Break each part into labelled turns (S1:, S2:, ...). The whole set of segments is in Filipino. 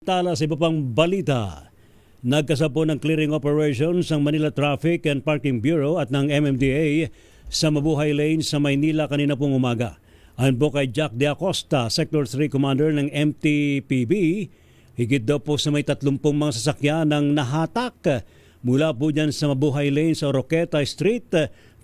S1: Tala sa iba pang balita, nagkasapo ng clearing operations ng Manila Traffic and Parking Bureau at ng MMDA sa Mabuhay Lane sa Maynila kanina pong umaga. Ayon po kay Jack De Acosta, Sector 3 Commander ng MTPB, higit daw po sa may 30 mga sasakyan ng nahatak mula po dyan sa Mabuhay Lane sa Roqueta Street,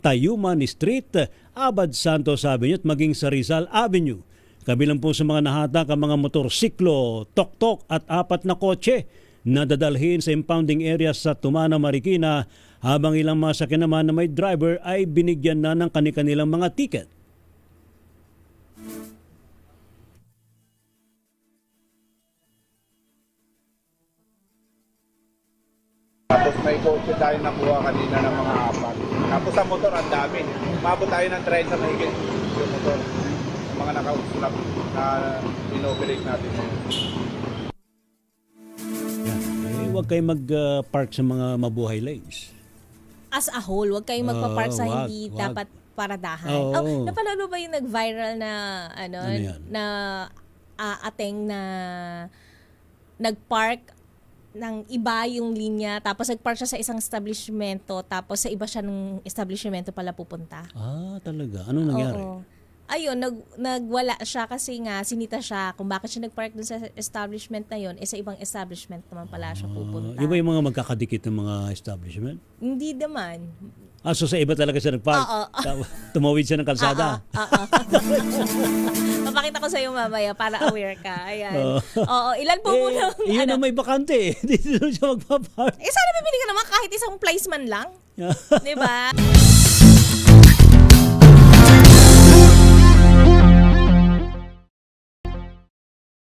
S1: Tayuman Street, Abad Santos Avenue at maging sa Rizal Avenue. Kabilang po sa mga nahatak ang mga motorsiklo, tok-tok at 4 na kotse na dadalhin sa impounding area sa Tumana, Marikina, habang ilang masakyan naman na may driver ay binigyan na ng kanilang mga ticket.
S2: Tapos may kotse tayo nakuha kanina ng mga 4. Tapos sa motor ang dami. Mabot tayo ng 30 sa mahigit yung motor. Mga naka-uslap na inoperate natin.
S1: Yan. Huwag kayong mag-park sa mga Mabuhay Lanes.
S3: As a whole, huwag kayong magpa-park sa hindi
S1: wag.
S3: dapat paradahan.
S1: Oo.
S3: Napanood mo ba yung nag-viral na
S1: yan?
S3: na ateng na nag-park ng iba yung linya, tapos nag-park siya sa isang establishmento, tapos sa iba siya ng establishmento pala pupunta.
S1: Ah, talaga? Ano nangyari?
S3: Oo. Ayun, nagwala siya kasi nga sinita siya kung bakit siya nag-park dun sa establishment na yun, sa ibang establishment naman pala siya pupunta.
S1: Iba yung mga magkakadikit ng mga establishment?
S3: Hindi naman.
S1: So sa iba talaga siya nag-park? Tumawid siya ng kalsada?
S3: Papakita ko sa iyo mamaya para aware ka. Ayan. Oo, ilan po muna.
S1: Iyon ang may bakante. Dito siya magpapark.
S3: Sana bibili ka naman kahit isang place man lang. 'Di ba?